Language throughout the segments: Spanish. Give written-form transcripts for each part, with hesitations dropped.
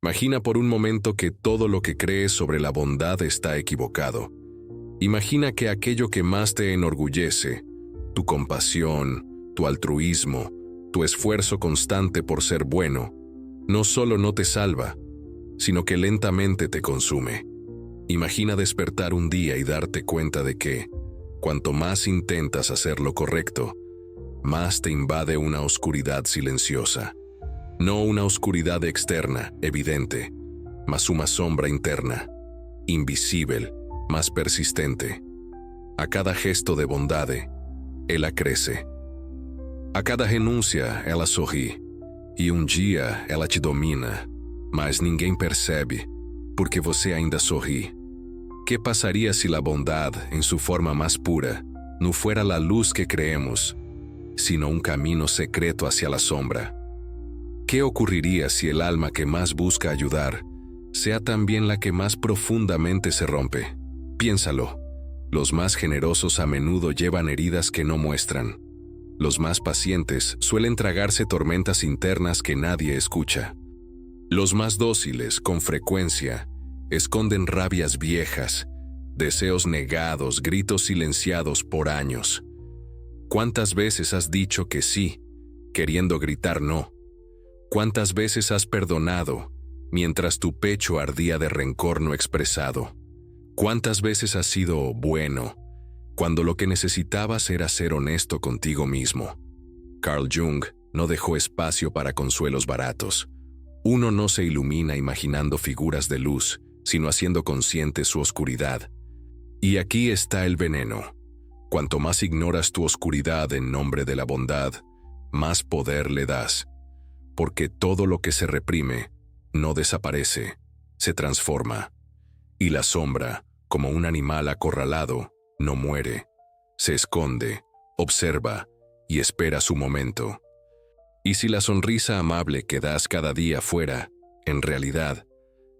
Imagina por un momento que todo lo que crees sobre la bondad está equivocado. Imagina que aquello que más te enorgullece, tu compasión, tu altruismo, tu esfuerzo constante por ser bueno, no solo no te salva, sino que lentamente te consume. Imagina despertar un día y darte cuenta de que, cuanto más intentas hacer lo correcto, más te invade una oscuridad silenciosa. No una oscuridad externa, evidente, mas una sombra interna, invisible, más persistente. A cada gesto de bondade, ela cresce. A cada renúncia, ela sorri. E dia, ela te domina, mas ninguém percebe, porque você ainda sorri. ¿Qué pasaría si la bondad, en su forma más pura, no fuera la luz que creemos, sino un camino secreto hacia la sombra? ¿Qué ocurriría si el alma que más busca ayudar sea también la que más profundamente se rompe? Piénsalo. Los más generosos a menudo llevan heridas que no muestran. Los más pacientes suelen tragarse tormentas internas que nadie escucha. Los más dóciles, con frecuencia, esconden rabias viejas, deseos negados, gritos silenciados por años. ¿Cuántas veces has dicho que sí, queriendo gritar no? ¿Cuántas veces has perdonado, mientras tu pecho ardía de rencor no expresado? ¿Cuántas veces has sido bueno, cuando lo que necesitabas era ser honesto contigo mismo? Carl Jung no dejó espacio para consuelos baratos. Uno no se ilumina imaginando figuras de luz, sino haciendo consciente su oscuridad. Y aquí está el veneno. Cuanto más ignoras tu oscuridad en nombre de la bondad, más poder le das. Porque todo lo que se reprime no desaparece, se transforma. Y la sombra, como un animal acorralado, no muere. Se esconde, observa y espera su momento. Y si la sonrisa amable que das cada día fuera, en realidad,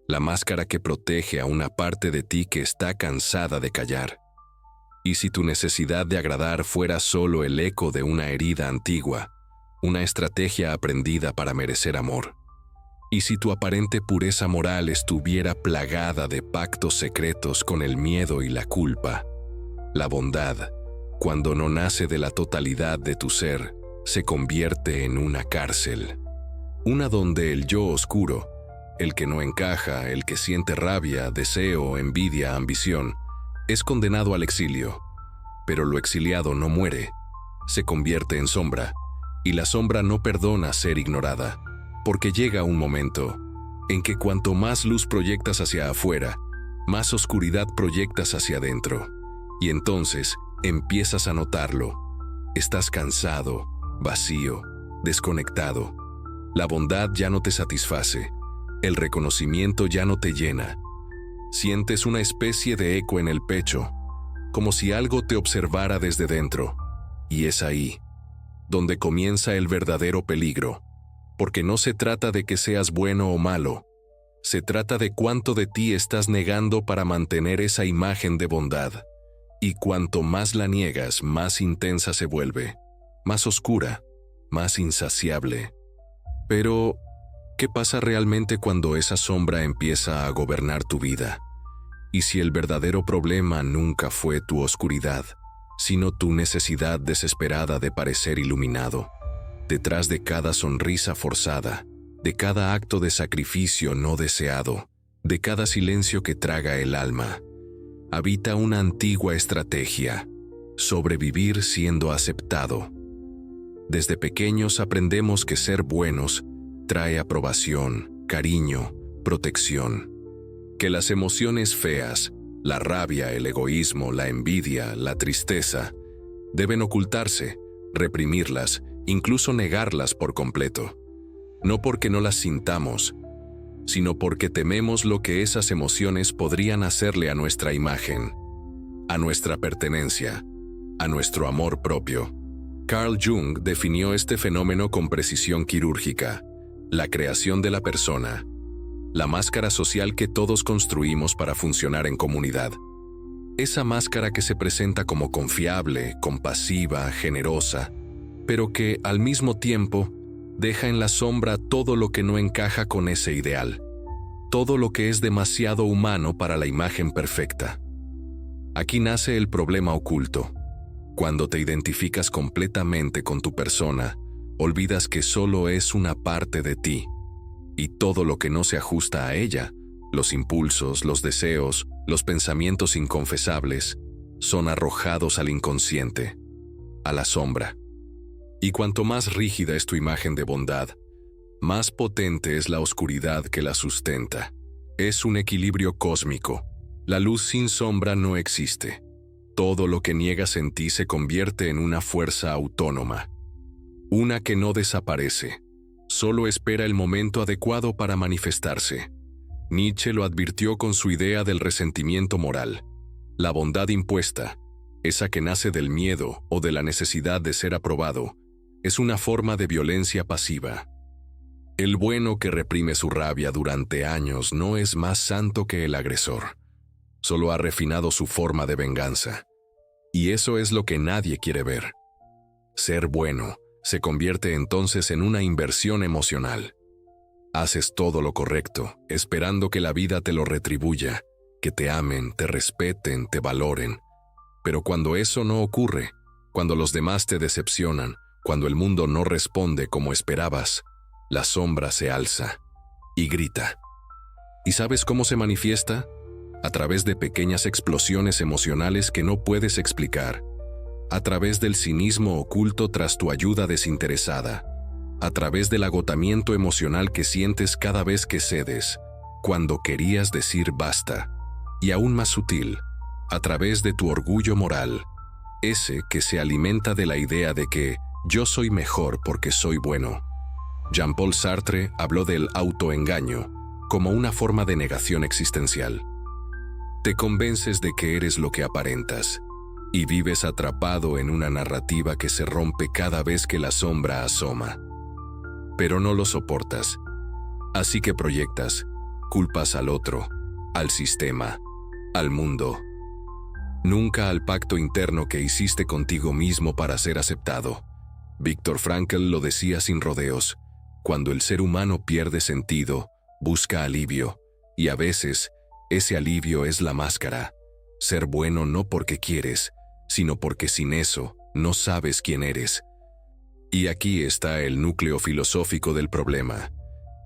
la máscara que protege a una parte de ti que está cansada de callar. Y si tu necesidad de agradar fuera solo el eco de una herida antigua, una estrategia aprendida para merecer amor. Y si tu aparente pureza moral estuviera plagada de pactos secretos con el miedo y la culpa, la bondad, cuando no nace de la totalidad de tu ser, se convierte en una cárcel. Una donde el yo oscuro, el que no encaja, el que siente rabia, deseo, envidia, ambición, es condenado al exilio. Pero lo exiliado no muere, se convierte en sombra, y la sombra no perdona ser ignorada, porque llega un momento en que cuanto más luz proyectas hacia afuera, más oscuridad proyectas hacia adentro, y entonces empiezas a notarlo. Estás cansado, vacío, desconectado. La bondad ya no te satisface, el reconocimiento ya no te llena. Sientes una especie de eco en el pecho, como si algo te observara desde dentro, y es ahí donde comienza el verdadero peligro, porque no se trata de que seas bueno o malo, se trata de cuánto de ti estás negando para mantener esa imagen de bondad, y cuanto más la niegas, más intensa se vuelve, más oscura, más insaciable. Pero, ¿qué pasa realmente cuando esa sombra empieza a gobernar tu vida? Y si el verdadero problema nunca fue tu oscuridad, sino tu necesidad desesperada de parecer iluminado. Detrás de cada sonrisa forzada, de cada acto de sacrificio no deseado, de cada silencio que traga el alma, habita una antigua estrategia: sobrevivir siendo aceptado. Desde pequeños aprendemos que ser buenos trae aprobación, cariño, protección. Que las emociones feas, la rabia, el egoísmo, la envidia, la tristeza, deben ocultarse, reprimirlas, incluso negarlas por completo. No porque no las sintamos, sino porque tememos lo que esas emociones podrían hacerle a nuestra imagen, a nuestra pertenencia, a nuestro amor propio. Carl Jung definió este fenómeno con precisión quirúrgica: la creación de la persona, la máscara social que todos construimos para funcionar en comunidad. Esa máscara que se presenta como confiable, compasiva, generosa, pero que, al mismo tiempo, deja en la sombra todo lo que no encaja con ese ideal. todo lo que es demasiado humano para la imagen perfecta. Aquí nace el problema oculto. Cuando te identificas completamente con tu persona, olvidas que solo es una parte de ti, y todo lo que no se ajusta a ella, los impulsos, los deseos, los pensamientos inconfesables, son arrojados al inconsciente, a la sombra. Y cuanto más rígida es tu imagen de bondad, más potente es la oscuridad que la sustenta. Es un equilibrio cósmico. La luz sin sombra no existe. Todo lo que niegas en ti se convierte en una fuerza autónoma. Una que no desaparece, solo espera el momento adecuado para manifestarse. Nietzsche lo advirtió con su idea del resentimiento moral. La bondad impuesta, esa que nace del miedo o de la necesidad de ser aprobado, es una forma de violencia pasiva. El bueno que reprime su rabia durante años no es más santo que el agresor. Solo ha refinado su forma de venganza. Y eso es lo que nadie quiere ver. Ser bueno se convierte entonces en una inversión emocional. Haces todo lo correcto, esperando que la vida te lo retribuya, que te amen, te respeten, te valoren. Pero cuando eso no ocurre, cuando los demás te decepcionan, cuando el mundo no responde como esperabas, la sombra se alza y grita. ¿Y sabes cómo se manifiesta? A través de pequeñas explosiones emocionales que no puedes explicar, a través del cinismo oculto tras tu ayuda desinteresada, a través del agotamiento emocional que sientes cada vez que cedes, cuando querías decir basta, y aún más sutil, a través de tu orgullo moral, ese que se alimenta de la idea de que yo soy mejor porque soy bueno. Jean-Paul Sartre habló del autoengaño como una forma de negación existencial. Te convences de que eres lo que aparentas, y vives atrapado en una narrativa que se rompe cada vez que la sombra asoma. Pero no lo soportas, así que proyectas, culpas al otro, al sistema, al mundo. Nunca al pacto interno que hiciste contigo mismo para ser aceptado. Viktor Frankl lo decía sin rodeos: cuando el ser humano pierde sentido, busca alivio, y a veces ese alivio es la máscara. Ser bueno no porque quieres, sino porque sin eso no sabes quién eres. Y aquí está el núcleo filosófico del problema.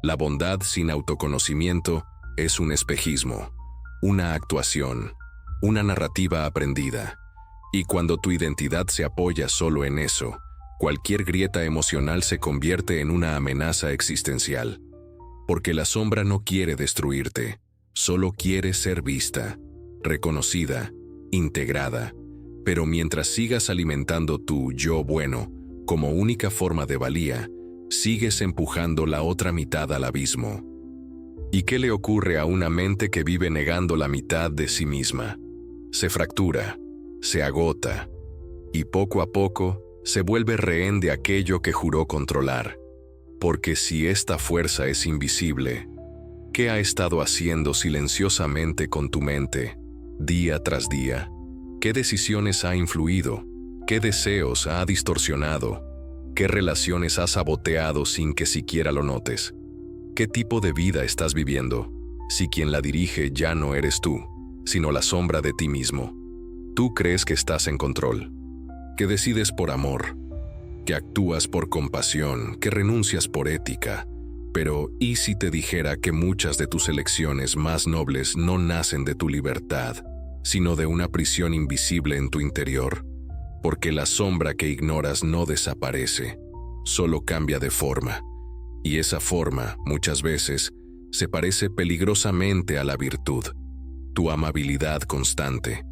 La bondad sin autoconocimiento es un espejismo, una actuación, una narrativa aprendida. Y cuando tu identidad se apoya solo en eso, cualquier grieta emocional se convierte en una amenaza existencial. Porque la sombra no quiere destruirte, solo quiere ser vista, reconocida, integrada. Pero mientras sigas alimentando tu yo bueno como única forma de valía, sigues empujando la otra mitad al abismo. ¿Y qué le ocurre a una mente que vive negando la mitad de sí misma? Se fractura, se agota, y poco a poco se vuelve rehén de aquello que juró controlar. Porque si esta fuerza es invisible, ¿qué ha estado haciendo silenciosamente con tu mente, día tras día? ¿Qué decisiones ha influido? ¿Qué deseos ha distorsionado? ¿Qué relaciones ha saboteado sin que siquiera lo notes? ¿Qué tipo de vida estás viviendo, si quien la dirige ya no eres tú, sino la sombra de ti mismo? Tú crees que estás en control, que decides por amor, que actúas por compasión, que renuncias por ética. Pero, ¿y si te dijera que muchas de tus elecciones más nobles no nacen de tu libertad, sino de una prisión invisible en tu interior? Porque la sombra que ignoras no desaparece, solo cambia de forma. Y esa forma, muchas veces, se parece peligrosamente a la virtud. Tu amabilidad constante,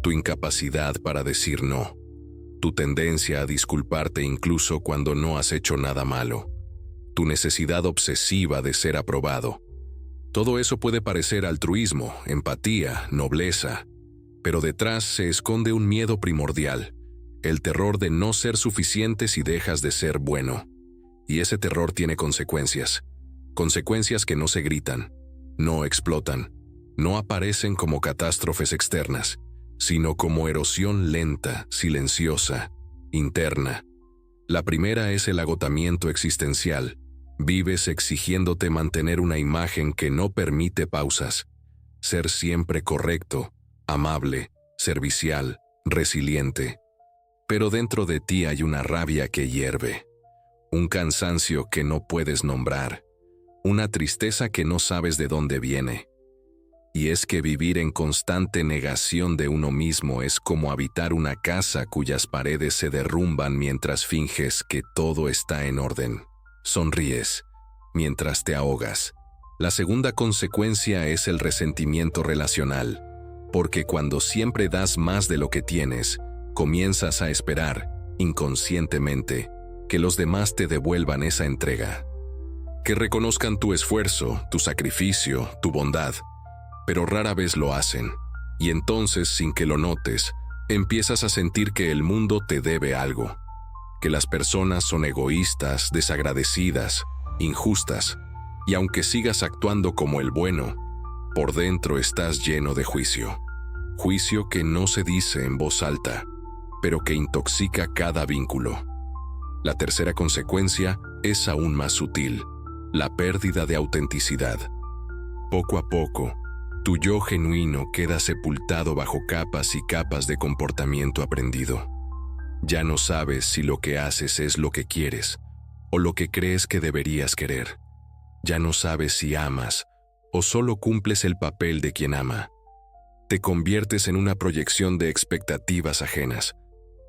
tu incapacidad para decir no, tu tendencia a disculparte incluso cuando no has hecho nada malo, tu necesidad obsesiva de ser aprobado. Todo eso puede parecer altruismo, empatía, nobleza, pero detrás se esconde un miedo primordial, el terror de no ser suficiente si dejas de ser bueno. Y ese terror tiene consecuencias, consecuencias que no se gritan, no explotan, no aparecen como catástrofes externas, sino como erosión lenta, silenciosa, interna. La primera es el agotamiento existencial, Vives exigiéndote mantener una imagen que no permite pausas, ser siempre correcto, amable, servicial, resiliente. Pero dentro de ti hay una rabia que hierve, un cansancio que no puedes nombrar, una tristeza que no sabes de dónde viene. Y es que vivir en constante negación de uno mismo es como habitar una casa cuyas paredes se derrumban mientras finges que todo está en orden. Sonríes mientras te ahogas. La segunda consecuencia es el resentimiento relacional, porque cuando siempre das más de lo que tienes, comienzas a esperar, inconscientemente, que los demás te devuelvan esa entrega. Que reconozcan tu esfuerzo, tu sacrificio, tu bondad, pero rara vez lo hacen, y entonces, sin que lo notes, empiezas a sentir que el mundo te debe algo, que las personas son egoístas, desagradecidas, injustas, y aunque sigas actuando como el bueno, por dentro estás lleno de juicio. Juicio que no se dice en voz alta, pero que intoxica cada vínculo. La tercera consecuencia es aún más sutil, la pérdida de autenticidad. Poco a poco, tu yo genuino queda sepultado bajo capas y capas de comportamiento aprendido. Ya no sabes si lo que haces es lo que quieres o lo que crees que deberías querer. Ya no sabes si amas o solo cumples el papel de quien ama. Te conviertes en una proyección de expectativas ajenas,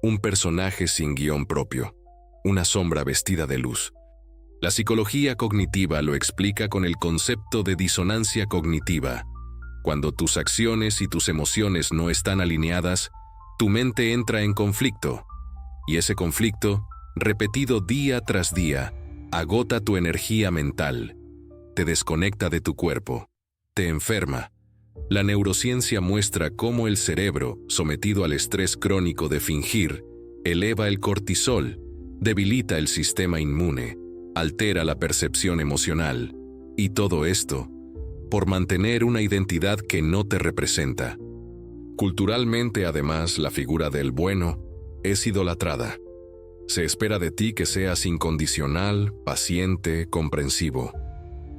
un personaje sin guión propio, una sombra vestida de luz. La psicología cognitiva lo explica con el concepto de disonancia cognitiva. Cuando tus acciones y tus emociones no están alineadas, tu mente entra en conflicto, y ese conflicto, repetido día tras día, agota tu energía mental, te desconecta de tu cuerpo, te enferma. La neurociencia muestra cómo el cerebro, sometido al estrés crónico de fingir, eleva el cortisol, debilita el sistema inmune, altera la percepción emocional, y todo esto por mantener una identidad que no te representa. Culturalmente, además, la figura del bueno es idolatrada. Se espera de ti que seas incondicional, paciente, comprensivo.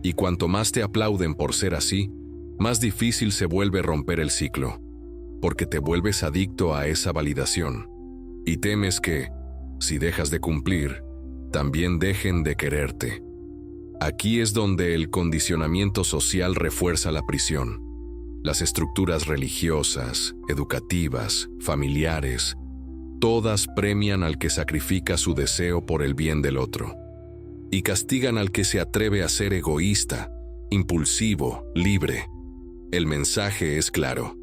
Y cuanto más te aplauden por ser así, más difícil se vuelve romper el ciclo, porque te vuelves adicto a esa validación. Y temes que, si dejas de cumplir, también dejen de quererte. Aquí es donde el condicionamiento social refuerza la prisión. Las estructuras religiosas, educativas, familiares, todas premian al que sacrifica su deseo por el bien del otro, y castigan al que se atreve a ser egoísta, impulsivo, libre. El mensaje es claro: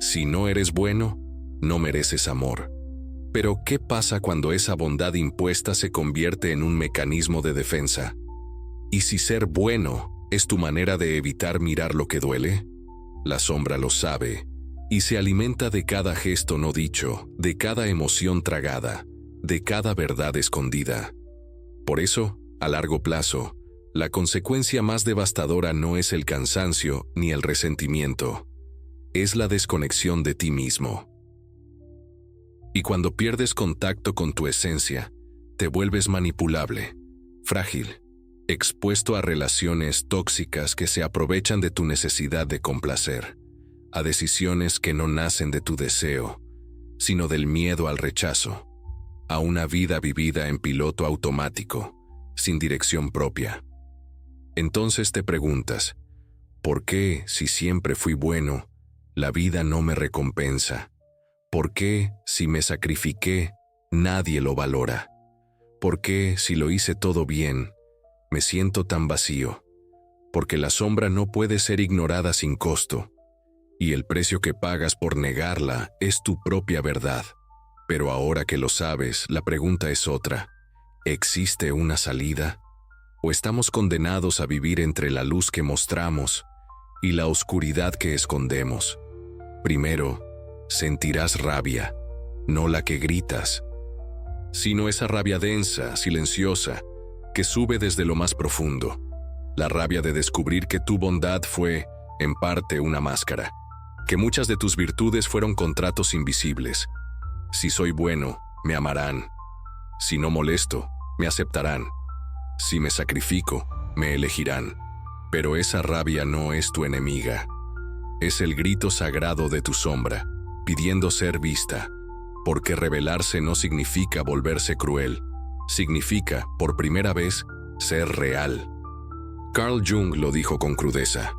si no eres bueno, no mereces amor. Pero ¿qué pasa cuando esa bondad impuesta se convierte en un mecanismo de defensa? ¿Y si ser bueno es tu manera de evitar mirar lo que duele? La sombra lo sabe y se alimenta de cada gesto no dicho, de cada emoción tragada, de cada verdad escondida. Por eso, a largo plazo, la consecuencia más devastadora no es el cansancio ni el resentimiento, es la desconexión de ti mismo. Y cuando pierdes contacto con tu esencia, te vuelves manipulable, frágil, expuesto a relaciones tóxicas que se aprovechan de tu necesidad de complacer, a decisiones que no nacen de tu deseo, sino del miedo al rechazo, a una vida vivida en piloto automático, sin dirección propia. Entonces te preguntas, ¿por qué, si siempre fui bueno, la vida no me recompensa? ¿Por qué, si me sacrifiqué, nadie lo valora? ¿Por qué, si lo hice todo bien, me siento tan vacío? Porque la sombra no puede ser ignorada sin costo, y el precio que pagas por negarla es tu propia verdad. Pero ahora que lo sabes, la pregunta es otra: ¿existe una salida? ¿O estamos condenados a vivir entre la luz que mostramos y la oscuridad que escondemos? Primero, sentirás rabia, no la que gritas, sino esa rabia densa, silenciosa, que sube desde lo más profundo. La rabia de descubrir que tu bondad fue, en parte, una máscara, que muchas de tus virtudes fueron contratos invisibles. Si soy bueno, me amarán. Si no molesto, me aceptarán. Si me sacrifico, me elegirán. Pero esa rabia no es tu enemiga. Es el grito sagrado de tu sombra, pidiendo ser vista. Porque rebelarse no significa volverse cruel. Significa, por primera vez, ser real. Carl Jung lo dijo con crudeza.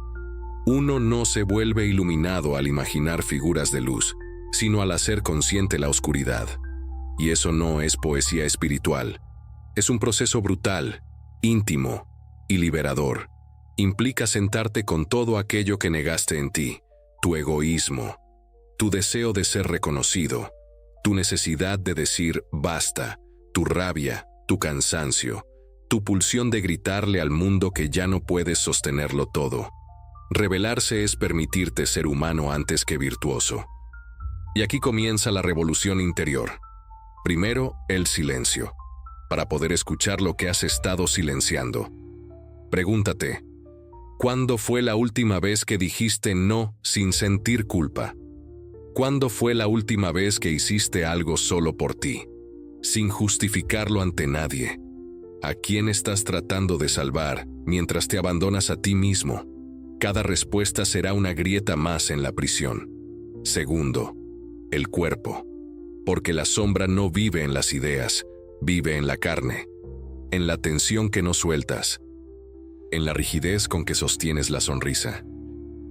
Uno no se vuelve iluminado al imaginar figuras de luz, sino al hacer consciente la oscuridad. Y eso no es poesía espiritual. Es un proceso brutal, íntimo y liberador. Implica sentarte con todo aquello que negaste en ti, tu egoísmo, tu deseo de ser reconocido, tu necesidad de decir basta, tu rabia, tu cansancio, tu pulsión de gritarle al mundo que ya no puedes sostenerlo todo. Rebelarse es permitirte ser humano antes que virtuoso. Y aquí comienza la revolución interior. Primero, el silencio, para poder escuchar lo que has estado silenciando. Pregúntate, ¿cuándo fue la última vez que dijiste no sin sentir culpa? ¿Cuándo fue la última vez que hiciste algo solo por ti, sin justificarlo ante nadie? ¿A quién estás tratando de salvar mientras te abandonas a ti mismo? Cada respuesta será una grieta más en la prisión. Segundo, el cuerpo. Porque la sombra no vive en las ideas, vive en la carne, en la tensión que no sueltas, en la rigidez con que sostienes la sonrisa,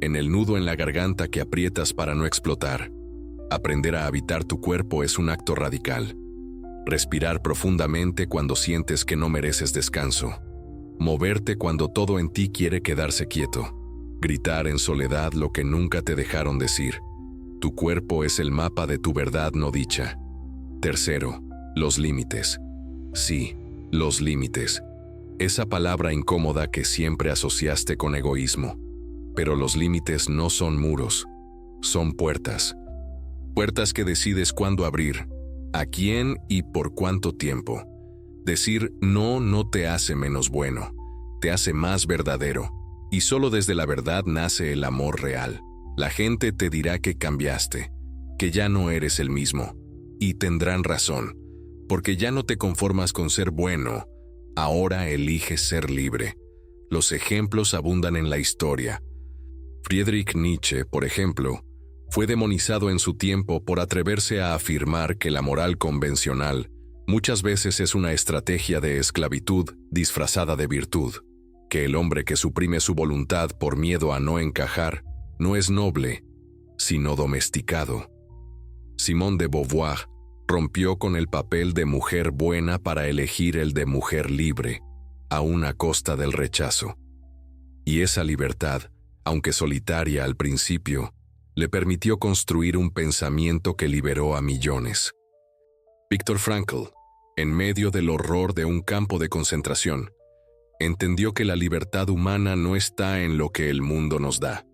en el nudo en la garganta que aprietas para no explotar. Aprender a habitar tu cuerpo es un acto radical. Respirar profundamente cuando sientes que no mereces descanso. Moverte cuando todo en ti quiere quedarse quieto. Gritar en soledad lo que nunca te dejaron decir. Tu cuerpo es el mapa de tu verdad no dicha. Tercero, los límites. Sí, los límites. Esa palabra incómoda que siempre asociaste con egoísmo. Pero los límites no son muros, son puertas. Puertas que decides cuándo abrir, a quién y por cuánto tiempo. Decir no no te hace menos bueno, te hace más verdadero. Y solo desde la verdad nace el amor real. La gente te dirá que cambiaste, que ya no eres el mismo. Y tendrán razón, porque ya no te conformas con ser bueno, ahora eliges ser libre. Los ejemplos abundan en la historia. Friedrich Nietzsche, por ejemplo, fue demonizado en su tiempo por atreverse a afirmar que la moral convencional muchas veces es una estrategia de esclavitud disfrazada de virtud, que el hombre que suprime su voluntad por miedo a no encajar no es noble, sino domesticado. Simone de Beauvoir rompió con el papel de mujer buena para elegir el de mujer libre, aún a costa del rechazo. Y esa libertad, aunque solitaria al principio, le permitió construir un pensamiento que liberó a millones. Viktor Frankl, en medio del horror de un campo de concentración, entendió que la libertad humana no está en lo que el mundo nos da,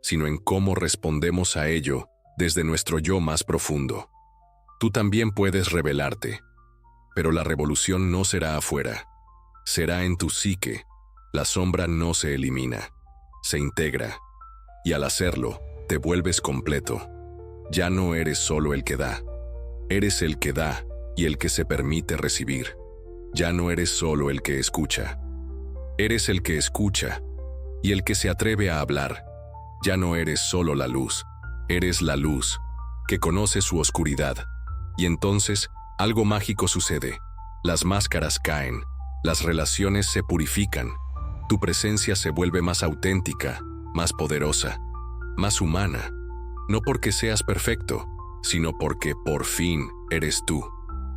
sino en cómo respondemos a ello desde nuestro yo más profundo. Tú también puedes rebelarte, pero la revolución no será afuera, será en tu psique. La sombra no se elimina, se integra, y al hacerlo, te vuelves completo. Ya no eres solo el que da, eres el que da y el que se permite recibir. Ya no eres solo el que escucha, eres el que escucha y el que se atreve a hablar. Ya no eres solo la luz, eres la luz, que conoce su oscuridad. Y entonces, algo mágico sucede. Las máscaras caen, las relaciones se purifican, tu presencia se vuelve más auténtica, más poderosa, más humana. No porque seas perfecto, sino porque por fin eres tú.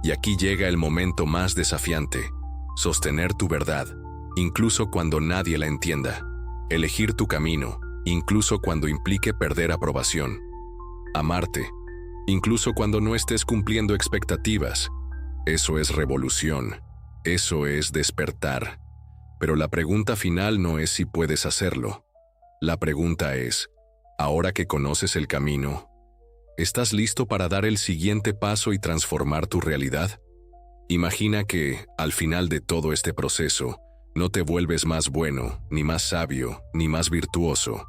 Y aquí llega el momento más desafiante: sostener tu verdad, incluso cuando nadie la entienda. Elegir tu camino, incluso cuando implique perder aprobación. Amarte, incluso cuando no estés cumpliendo expectativas. Eso es revolución, eso es despertar. Pero la pregunta final no es si puedes hacerlo. La pregunta es, ahora que conoces el camino, ¿estás listo para dar el siguiente paso y transformar tu realidad? Imagina que, al final de todo este proceso, no te vuelves más bueno, ni más sabio, ni más virtuoso.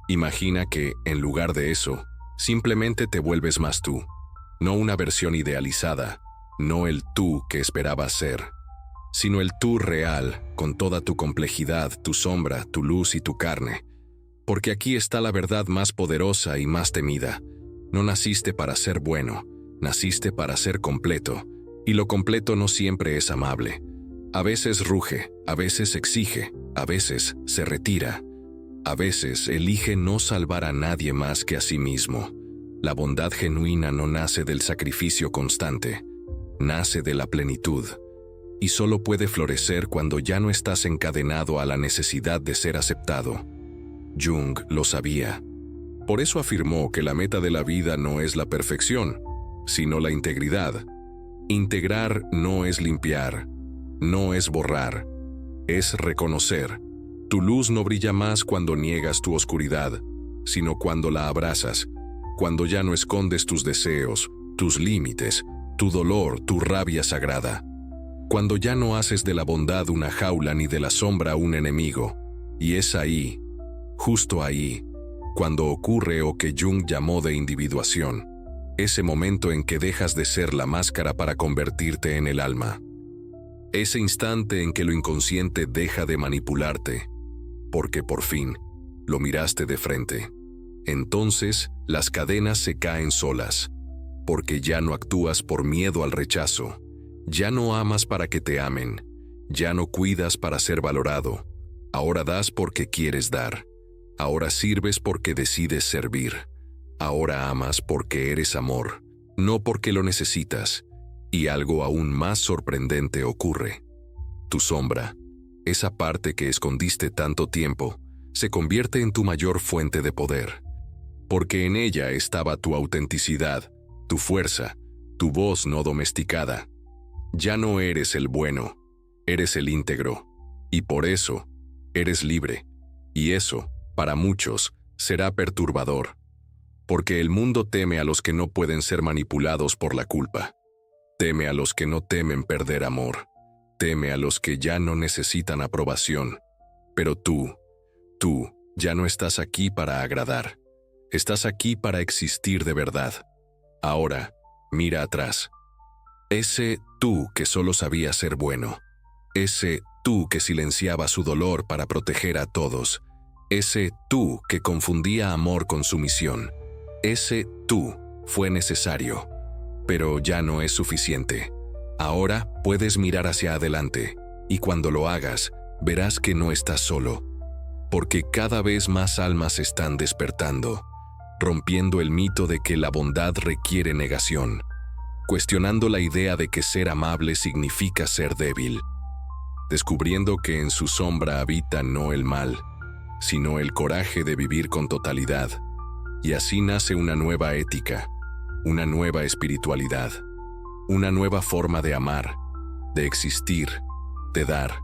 Imagina que, en lugar de eso, simplemente te vuelves más tú. No una versión idealizada, no el tú que esperabas ser, sino el tú real, con toda tu complejidad, tu sombra, tu luz y tu carne. Porque aquí está la verdad más poderosa y más temida. No naciste para ser bueno, naciste para ser completo, y lo completo no siempre es amable. A veces ruge, a veces exige, a veces se retira. A veces elige no salvar a nadie más que a sí mismo. La bondad genuina no nace del sacrificio constante, nace de la plenitud. Y solo puede florecer cuando ya no estás encadenado a la necesidad de ser aceptado. Jung lo sabía. Por eso afirmó que la meta de la vida no es la perfección, sino la integridad. Integrar no es limpiar, no es borrar, es reconocer. Tu luz no brilla más cuando niegas tu oscuridad, sino cuando la abrazas, cuando ya no escondes tus deseos, tus límites, tu dolor, tu rabia sagrada. Cuando ya no haces de la bondad una jaula ni de la sombra un enemigo. Y es ahí, justo ahí, cuando ocurre o que Jung llamó de individuación, ese momento en que dejas de ser la máscara para convertirte en el alma. Ese instante en que lo inconsciente deja de manipularte, porque por fin lo miraste de frente. Entonces las cadenas se caen solas, porque ya no actúas por miedo al rechazo. Ya no amas para que te amen, ya no cuidas para ser valorado. Ahora das porque quieres dar. Ahora sirves porque decides servir. Ahora amas porque eres amor, no porque lo necesitas. Y algo aún más sorprendente ocurre. Tu sombra, esa parte que escondiste tanto tiempo, se convierte en tu mayor fuente de poder. Porque en ella estaba tu autenticidad, tu fuerza, tu voz no domesticada. Ya no eres el bueno, eres el íntegro, y por eso eres libre. Y eso, para muchos, será perturbador, porque el mundo teme a los que no pueden ser manipulados por la culpa. Teme a los que no temen perder amor, teme a los que ya no necesitan aprobación. Pero tú ya no estás aquí para agradar, estás aquí para existir de verdad. Ahora, mira atrás. Ese tú que solo sabía ser bueno, ese tú que silenciaba su dolor para proteger a todos, ese tú que confundía amor con sumisión, ese tú fue necesario, pero ya no es suficiente. Ahora puedes mirar hacia adelante, y cuando lo hagas, verás que no estás solo, porque cada vez más almas están despertando, rompiendo el mito de que la bondad requiere negación, cuestionando la idea de que ser amable significa ser débil, descubriendo que en su sombra habita no el mal, sino el coraje de vivir con totalidad. Y así nace una nueva ética, una nueva espiritualidad, una nueva forma de amar, de existir, de dar,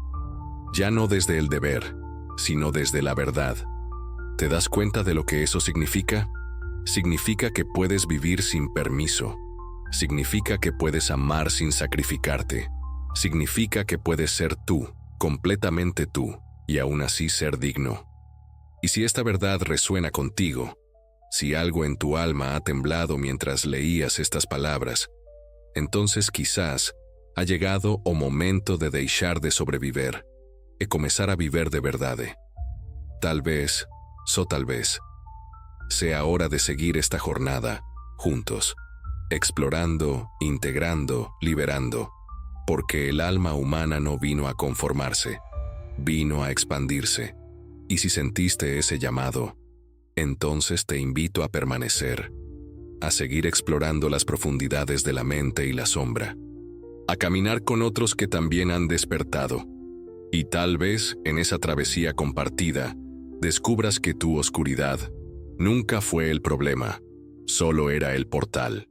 ya no desde el deber, sino desde la verdad. ¿Te das cuenta de lo que eso significa? Significa que puedes vivir sin permiso. Significa que puedes amar sin sacrificarte. Significa que puedes ser tú, completamente tú, y aún así ser digno. Y si esta verdad resuena contigo, si algo en tu alma ha temblado mientras leías estas palabras, entonces quizás ha llegado o momento de deixar de sobreviver e comenzar a vivir de verdade. Tal vez, tal vez, sea hora de seguir esta jornada, juntos, explorando, integrando, liberando, porque el alma humana no vino a conformarse, vino a expandirse. Y si sentiste ese llamado, entonces te invito a permanecer, a seguir explorando las profundidades de la mente y la sombra, a caminar con otros que también han despertado, y tal vez en esa travesía compartida descubras que tu oscuridad nunca fue el problema, solo era el portal.